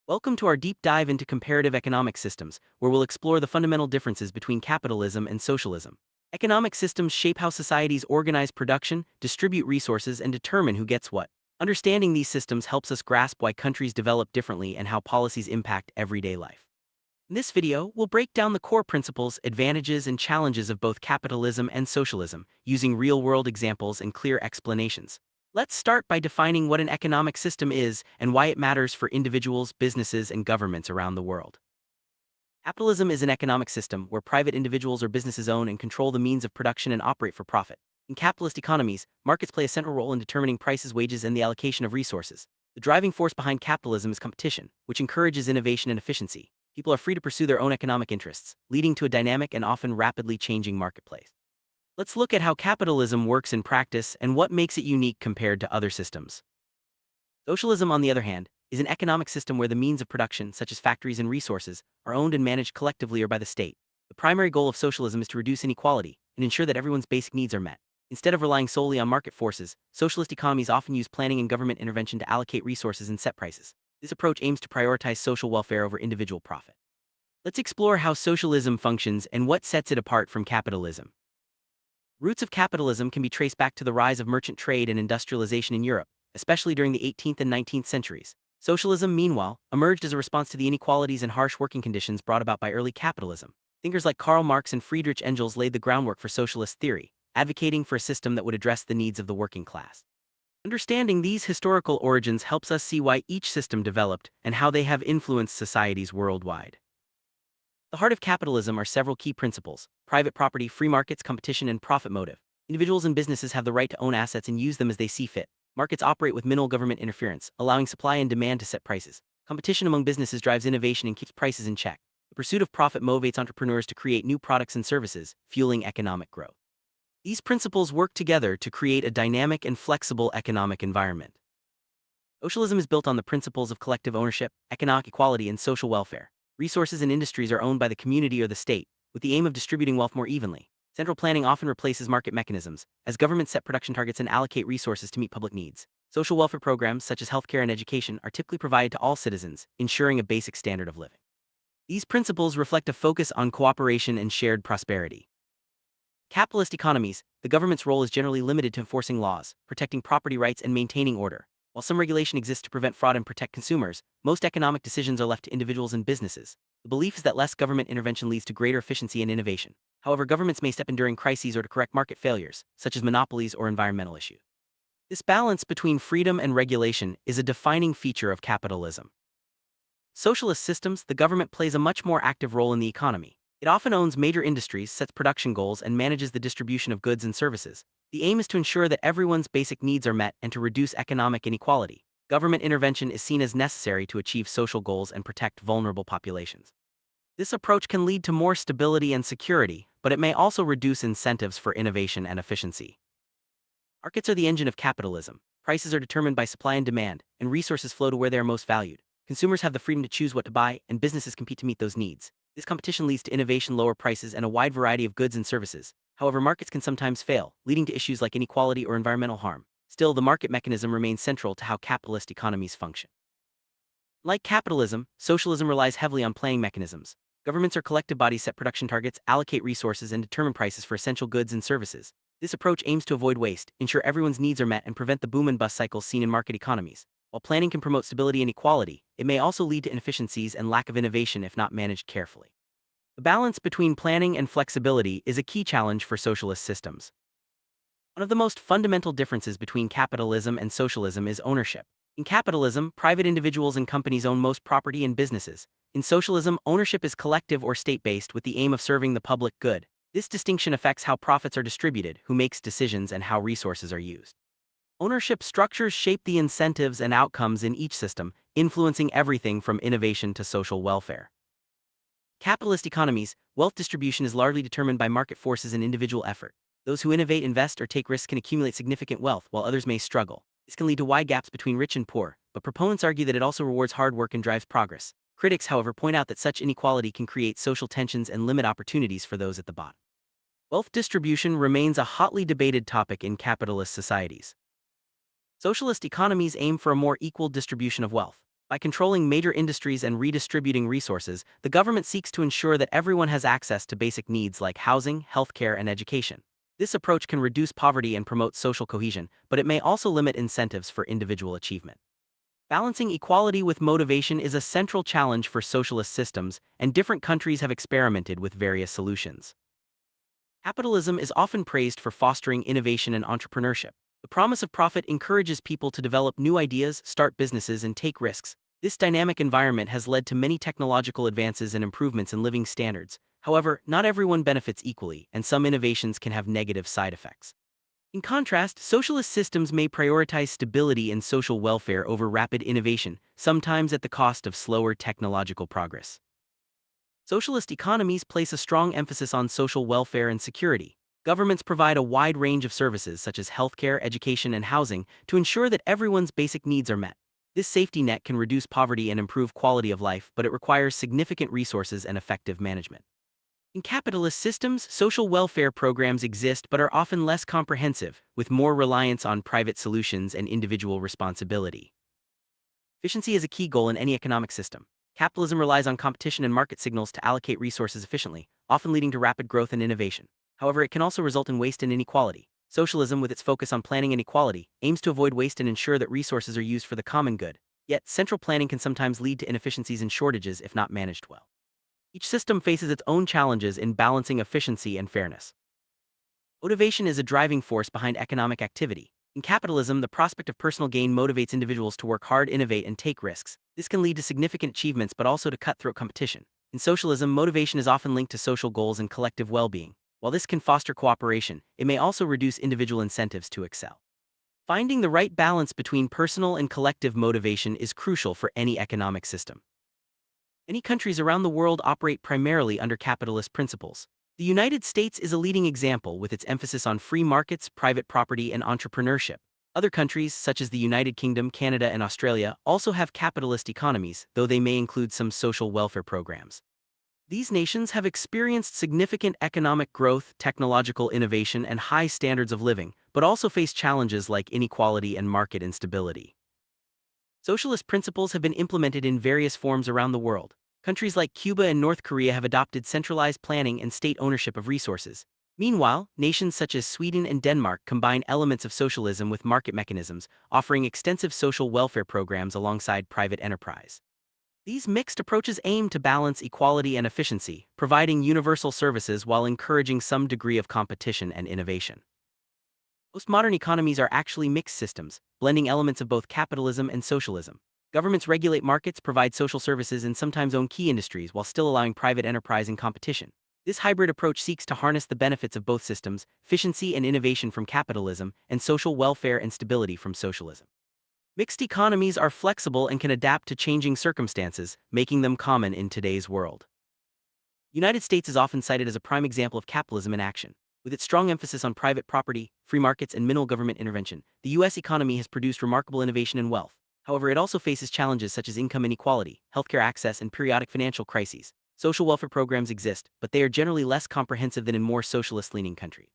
Welcome to our deep dive into comparative economic systems, where we'll explore the fundamental differences between capitalism and socialism. Economic systems shape how societies organize production, distribute resources, and determine who gets what. Understanding these systems helps us grasp why countries develop differently and how policies impact everyday life. In this video, we'll break down the core principles, advantages, and challenges of both capitalism and socialism, using real-world examples and clear explanations. Let's start by defining what an economic system is and why it matters for individuals, businesses, and governments around the world. Capitalism is an economic system where private individuals or businesses own and control the means of production and operate for profit. In capitalist economies, markets play a central role in determining prices, wages, and the allocation of resources. The driving force behind capitalism is competition, which encourages innovation and efficiency. People are free to pursue their own economic interests, leading to a dynamic and often rapidly changing marketplace. Let's look at how capitalism works in practice and what makes it unique compared to other systems. Socialism, on the other hand, is an economic system where the means of production, such as factories and resources, are owned and managed collectively or by the state. The primary goal of socialism is to reduce inequality and ensure that everyone's basic needs are met. Instead of relying solely on market forces, socialist economies often use planning and government intervention to allocate resources and set prices. This approach aims to prioritize social welfare over individual profit. Let's explore how socialism functions and what sets it apart from capitalism. Roots of capitalism can be traced back to the rise of merchant trade and industrialization in Europe, especially during the 18th and 19th centuries. Socialism, meanwhile, emerged as a response to the inequalities and harsh working conditions brought about by early capitalism. Thinkers like Karl Marx and Friedrich Engels laid the groundwork for socialist theory, advocating for a system that would address the needs of the working class. Understanding these historical origins helps us see why each system developed and how they have influenced societies worldwide. The heart of capitalism are several key principles: private property, free markets, competition, and profit motive. Individuals and businesses have the right to own assets and use them as they see fit. Markets operate with minimal government interference, allowing supply and demand to set prices. Competition among businesses drives innovation and keeps prices in check. The pursuit of profit motivates entrepreneurs to create new products and services, fueling economic growth. These principles work together to create a dynamic and flexible economic environment. Socialism is built on the principles of collective ownership, economic equality, and social welfare. Resources and industries are owned by the community or the state, with the aim of distributing wealth more evenly. Central planning often replaces market mechanisms, as governments set production targets and allocate resources to meet public needs. Social welfare programs, such as healthcare and education, are typically provided to all citizens, ensuring a basic standard of living. These principles reflect a focus on cooperation and shared prosperity. Capitalist economies, the government's role is generally limited to enforcing laws, protecting property rights, and maintaining order. While some regulation exists to prevent fraud and protect consumers, most economic decisions are left to individuals and businesses. The belief is that less government intervention leads to greater efficiency and innovation. However, governments may step in during crises or to correct market failures, such as monopolies or environmental issues. This balance between freedom and regulation is a defining feature of capitalism. Socialist systems, the government plays a much more active role in the economy. It often owns major industries, sets production goals, and manages the distribution of goods and services. The aim is to ensure that everyone's basic needs are met and to reduce economic inequality. Government intervention is seen as necessary to achieve social goals and protect vulnerable populations. This approach can lead to more stability and security, but it may also reduce incentives for innovation and efficiency. Markets are the engine of capitalism. Prices are determined by supply and demand, and resources flow to where they are most valued. Consumers have the freedom to choose what to buy, and businesses compete to meet those needs. This competition leads to innovation, lower prices, and a wide variety of goods and services. However, markets can sometimes fail, leading to issues like inequality or environmental harm. Still, the market mechanism remains central to how capitalist economies function. Like capitalism, socialism relies heavily on planning mechanisms. Governments or collective bodies set production targets, allocate resources, and determine prices for essential goods and services. This approach aims to avoid waste, ensure everyone's needs are met, and prevent the boom and bust cycles seen in market economies. While planning can promote stability and equality, it may also lead to inefficiencies and lack of innovation if not managed carefully. The balance between planning and flexibility is a key challenge for socialist systems. One of the most fundamental differences between capitalism and socialism is ownership. In capitalism, private individuals and companies own most property and businesses. In socialism, ownership is collective or state-based with the aim of serving the public good. This distinction affects how profits are distributed, who makes decisions, and how resources are used. Ownership structures shape the incentives and outcomes in each system, influencing everything from innovation to social welfare. Capitalist economies, wealth distribution is largely determined by market forces and individual effort. Those who innovate, invest, or take risks can accumulate significant wealth, while others may struggle. This can lead to wide gaps between rich and poor, but proponents argue that it also rewards hard work and drives progress. Critics, however, point out that such inequality can create social tensions and limit opportunities for those at the bottom. Wealth distribution remains a hotly debated topic in capitalist societies. Socialist economies aim for a more equal distribution of wealth. By controlling major industries and redistributing resources, the government seeks to ensure that everyone has access to basic needs like housing, healthcare, and education. This approach can reduce poverty and promote social cohesion, but it may also limit incentives for individual achievement. Balancing equality with motivation is a central challenge for socialist systems, and different countries have experimented with various solutions. Capitalism is often praised for fostering innovation and entrepreneurship. The promise of profit encourages people to develop new ideas, start businesses, and take risks. This dynamic environment has led to many technological advances and improvements in living standards. However, not everyone benefits equally, and some innovations can have negative side effects. In contrast, socialist systems may prioritize stability and social welfare over rapid innovation, sometimes at the cost of slower technological progress. Socialist economies place a strong emphasis on social welfare and security. Governments provide a wide range of services such as healthcare, education, and housing to ensure that everyone's basic needs are met. This safety net can reduce poverty and improve quality of life, but it requires significant resources and effective management. In capitalist systems, social welfare programs exist but are often less comprehensive, with more reliance on private solutions and individual responsibility. Efficiency is a key goal in any economic system. Capitalism relies on competition and market signals to allocate resources efficiently, often leading to rapid growth and innovation. However, it can also result in waste and inequality. Socialism, with its focus on planning and equality, aims to avoid waste and ensure that resources are used for the common good. Yet, central planning can sometimes lead to inefficiencies and shortages if not managed well. Each system faces its own challenges in balancing efficiency and fairness. Motivation is a driving force behind economic activity. In capitalism, the prospect of personal gain motivates individuals to work hard, innovate, and take risks. This can lead to significant achievements but also to cutthroat competition. In socialism, motivation is often linked to social goals and collective well-being. While this can foster cooperation, it may also reduce individual incentives to excel. Finding the right balance between personal and collective motivation is crucial for any economic system. Many countries around the world operate primarily under capitalist principles. The United States is a leading example with its emphasis on free markets, private property, and entrepreneurship. Other countries, such as the United Kingdom, Canada, and Australia, also have capitalist economies, though they may include some social welfare programs. These nations have experienced significant economic growth, technological innovation, and high standards of living, but also face challenges like inequality and market instability. Socialist principles have been implemented in various forms around the world. Countries like Cuba and North Korea have adopted centralized planning and state ownership of resources. Meanwhile, nations such as Sweden and Denmark combine elements of socialism with market mechanisms, offering extensive social welfare programs alongside private enterprise. These mixed approaches aim to balance equality and efficiency, providing universal services while encouraging some degree of competition and innovation. Most modern economies are actually mixed systems, blending elements of both capitalism and socialism. Governments regulate markets, provide social services, and sometimes own key industries while still allowing private enterprise and competition. This hybrid approach seeks to harness the benefits of both systems, efficiency and innovation from capitalism, and social welfare and stability from socialism. Mixed economies are flexible and can adapt to changing circumstances, making them common in today's world. The United States is often cited as a prime example of capitalism in action. With its strong emphasis on private property, free markets, and minimal government intervention, the U.S. economy has produced remarkable innovation and wealth. However, it also faces challenges such as income inequality, healthcare access, and periodic financial crises. Social welfare programs exist, but they are generally less comprehensive than in more socialist-leaning countries.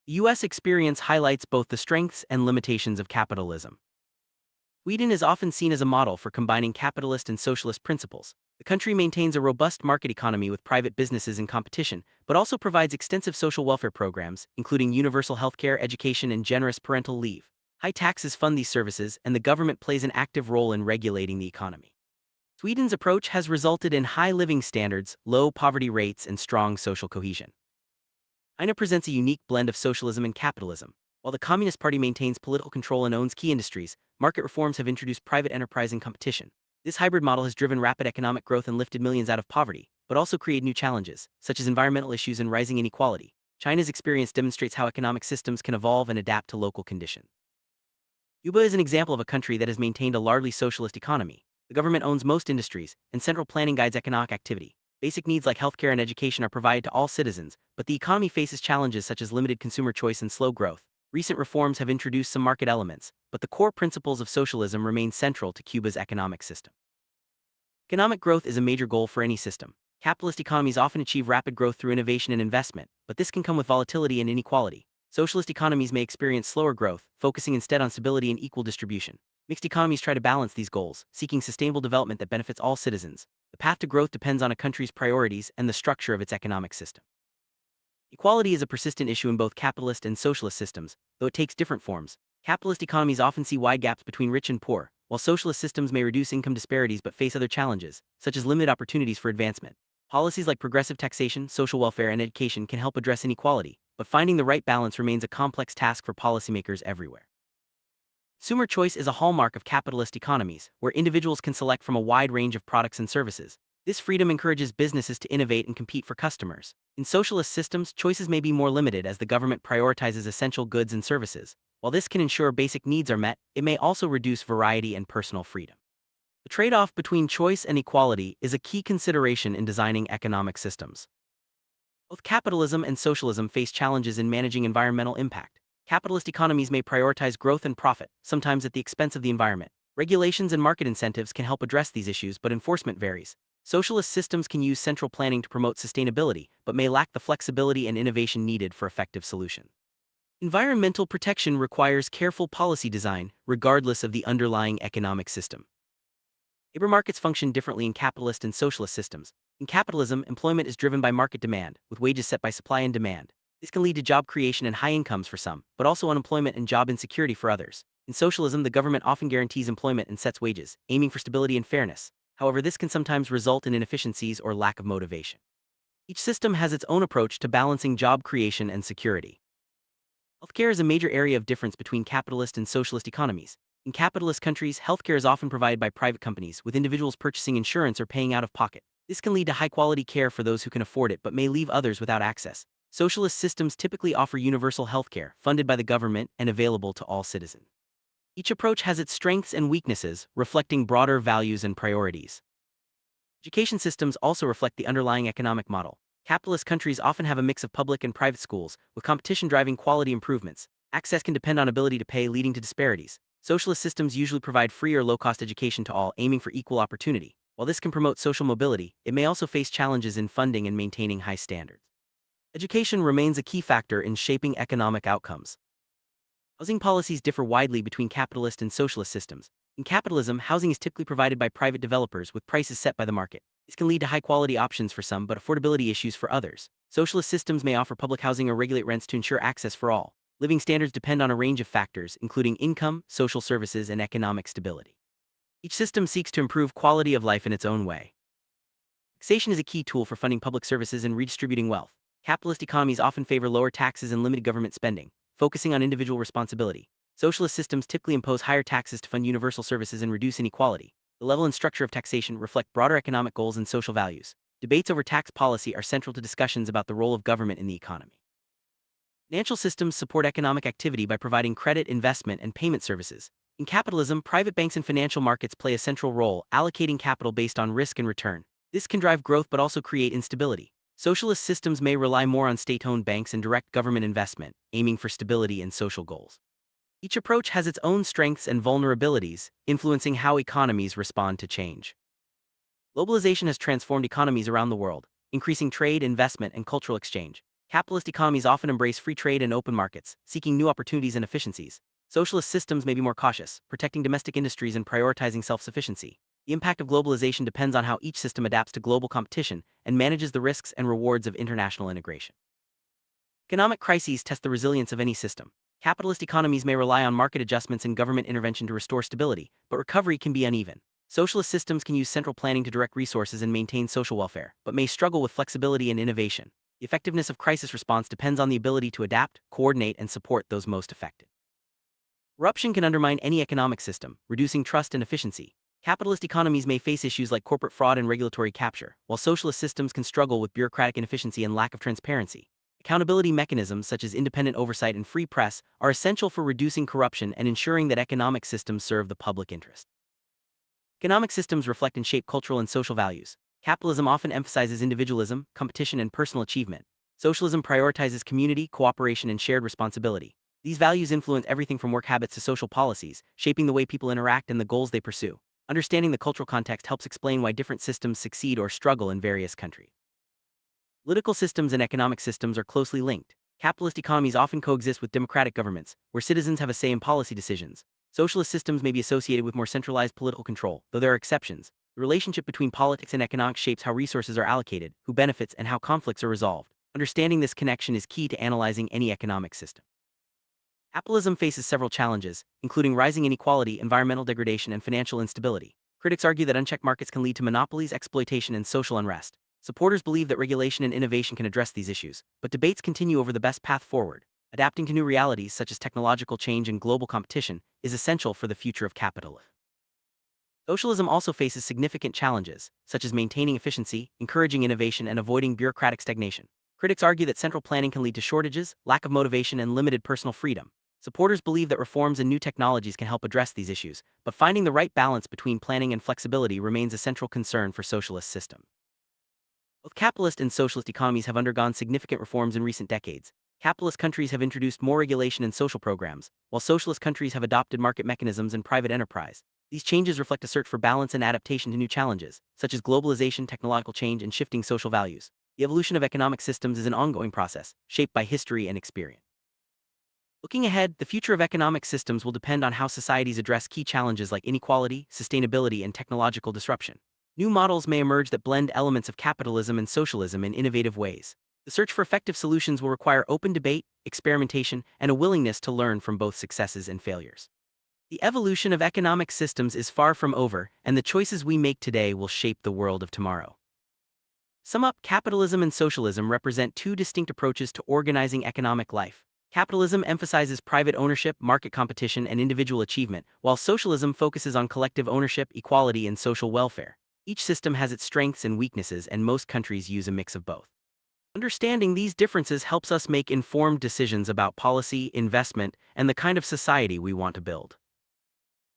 The U.S. experience highlights both the strengths and limitations of capitalism. Sweden is often seen as a model for combining capitalist and socialist principles. The country maintains a robust market economy with private businesses in competition, but also provides extensive social welfare programs, including universal healthcare, education, and generous parental leave. High taxes fund these services, and the government plays an active role in regulating the economy. Sweden's approach has resulted in high living standards, low poverty rates, and strong social cohesion. China presents a unique blend of socialism and capitalism. While the Communist Party maintains political control and owns key industries, market reforms have introduced private enterprise and competition. This hybrid model has driven rapid economic growth and lifted millions out of poverty, but also created new challenges, such as environmental issues and rising inequality. China's experience demonstrates how economic systems can evolve and adapt to local conditions. Cuba is an example of a country that has maintained a largely socialist economy. The government owns most industries, and central planning guides economic activity. Basic needs like healthcare and education are provided to all citizens, but the economy faces challenges such as limited consumer choice and slow growth. Recent reforms have introduced some market elements, but the core principles of socialism remain central to Cuba's economic system. Economic growth is a major goal for any system. Capitalist economies often achieve rapid growth through innovation and investment, but this can come with volatility and inequality. Socialist economies may experience slower growth, focusing instead on stability and equal distribution. Mixed economies try to balance these goals, seeking sustainable development that benefits all citizens. The path to growth depends on a country's priorities and the structure of its economic system. Equality is a persistent issue in both capitalist and socialist systems, though it takes different forms. Capitalist economies often see wide gaps between rich and poor, while socialist systems may reduce income disparities but face other challenges, such as limited opportunities for advancement. Policies like progressive taxation, social welfare, and education can help address inequality, but finding the right balance remains a complex task for policymakers everywhere. Consumer choice is a hallmark of capitalist economies, where individuals can select from a wide range of products and services. This freedom encourages businesses to innovate and compete for customers. In socialist systems, choices may be more limited as the government prioritizes essential goods and services. While this can ensure basic needs are met, it may also reduce variety and personal freedom. The trade-off between choice and equality is a key consideration in designing economic systems. Both capitalism and socialism face challenges in managing environmental impact. Capitalist economies may prioritize growth and profit, sometimes at the expense of the environment. Regulations and market incentives can help address these issues, but enforcement varies. Socialist systems can use central planning to promote sustainability, but may lack the flexibility and innovation needed for effective solutions. Environmental protection requires careful policy design, regardless of the underlying economic system. Labor markets function differently in capitalist and socialist systems. In capitalism, employment is driven by market demand, with wages set by supply and demand. This can lead to job creation and high incomes for some, but also unemployment and job insecurity for others. In socialism, the government often guarantees employment and sets wages, aiming for stability and fairness. However, this can sometimes result in inefficiencies or lack of motivation. Each system has its own approach to balancing job creation and security. Healthcare is a major area of difference between capitalist and socialist economies. In capitalist countries, healthcare is often provided by private companies, with individuals purchasing insurance or paying out of pocket. This can lead to high-quality care for those who can afford it but may leave others without access. Socialist systems typically offer universal healthcare, funded by the government and available to all citizens. Each approach has its strengths and weaknesses, reflecting broader values and priorities. Education systems also reflect the underlying economic model. Capitalist countries often have a mix of public and private schools, with competition driving quality improvements. Access can depend on ability to pay, leading to disparities. Socialist systems usually provide free or low-cost education to all, aiming for equal opportunity. While this can promote social mobility, it may also face challenges in funding and maintaining high standards. Education remains a key factor in shaping economic outcomes. Housing policies differ widely between capitalist and socialist systems. In capitalism, housing is typically provided by private developers with prices set by the market. This can lead to high-quality options for some but affordability issues for others. Socialist systems may offer public housing or regulate rents to ensure access for all. Living standards depend on a range of factors, including income, social services, and economic stability. Each system seeks to improve quality of life in its own way. Taxation is a key tool for funding public services and redistributing wealth. Capitalist economies often favor lower taxes and limited government spending, focusing on individual responsibility. Socialist systems typically impose higher taxes to fund universal services and reduce inequality. The level and structure of taxation reflect broader economic goals and social values. Debates over tax policy are central to discussions about the role of government in the economy. Financial systems support economic activity by providing credit, investment, and payment services. In capitalism, private banks and financial markets play a central role, allocating capital based on risk and return. This can drive growth but also create instability. Socialist systems may rely more on state-owned banks and direct government investment, aiming for stability and social goals. Each approach has its own strengths and vulnerabilities, influencing how economies respond to change. Globalization has transformed economies around the world, increasing trade, investment, and cultural exchange. Capitalist economies often embrace free trade and open markets, seeking new opportunities and efficiencies. Socialist systems may be more cautious, protecting domestic industries and prioritizing self-sufficiency. The impact of globalization depends on how each system adapts to global competition and manages the risks and rewards of international integration. Economic crises test the resilience of any system. Capitalist economies may rely on market adjustments and government intervention to restore stability, but recovery can be uneven. Socialist systems can use central planning to direct resources and maintain social welfare, but may struggle with flexibility and innovation. The effectiveness of crisis response depends on the ability to adapt, coordinate, and support those most affected. Corruption can undermine any economic system, reducing trust and efficiency. Capitalist economies may face issues like corporate fraud and regulatory capture, while socialist systems can struggle with bureaucratic inefficiency and lack of transparency. Accountability mechanisms such as independent oversight and free press are essential for reducing corruption and ensuring that economic systems serve the public interest. Economic systems reflect and shape cultural and social values. Capitalism often emphasizes individualism, competition, and personal achievement. Socialism prioritizes community, cooperation, and shared responsibility. These values influence everything from work habits to social policies, shaping the way people interact and the goals they pursue. Understanding the cultural context helps explain why different systems succeed or struggle in various countries. Political systems and economic systems are closely linked. Capitalist economies often coexist with democratic governments, where citizens have a say in policy decisions. Socialist systems may be associated with more centralized political control, though there are exceptions. The relationship between politics and economics shapes how resources are allocated, who benefits, and how conflicts are resolved. Understanding this connection is key to analyzing any economic system. Capitalism faces several challenges, including rising inequality, environmental degradation, and financial instability. Critics argue that unchecked markets can lead to monopolies, exploitation, and social unrest. Supporters believe that regulation and innovation can address these issues, but debates continue over the best path forward. Adapting to new realities such as technological change and global competition is essential for the future of capitalism. Socialism also faces significant challenges, such as maintaining efficiency, encouraging innovation, and avoiding bureaucratic stagnation. Critics argue that central planning can lead to shortages, lack of motivation, and limited personal freedom. Supporters believe that reforms and new technologies can help address these issues, but finding the right balance between planning and flexibility remains a central concern for socialist systems. Both capitalist and socialist economies have undergone significant reforms in recent decades. Capitalist countries have introduced more regulation and social programs, while socialist countries have adopted market mechanisms and private enterprise. These changes reflect a search for balance and adaptation to new challenges, such as globalization, technological change, and shifting social values. The evolution of economic systems is an ongoing process, shaped by history and experience. Looking ahead, the future of economic systems will depend on how societies address key challenges like inequality, sustainability, and technological disruption. New models may emerge that blend elements of capitalism and socialism in innovative ways. The search for effective solutions will require open debate, experimentation, and a willingness to learn from both successes and failures. The evolution of economic systems is far from over, and the choices we make today will shape the world of tomorrow. Sum up, capitalism and socialism represent two distinct approaches to organizing economic life. Capitalism emphasizes private ownership, market competition, and individual achievement, while socialism focuses on collective ownership, equality, and social welfare. Each system has its strengths and weaknesses, and most countries use a mix of both. Understanding these differences helps us make informed decisions about policy, investment, and the kind of society we want to build.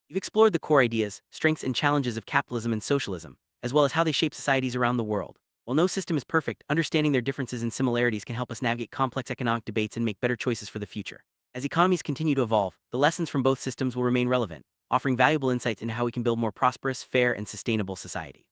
You've explored the core ideas, strengths, and challenges of capitalism and socialism, as well as how they shape societies around the world. While no system is perfect, understanding their differences and similarities can help us navigate complex economic debates and make better choices for the future. As economies continue to evolve, the lessons from both systems will remain relevant, offering valuable insights into how we can build more prosperous, fair, and sustainable society.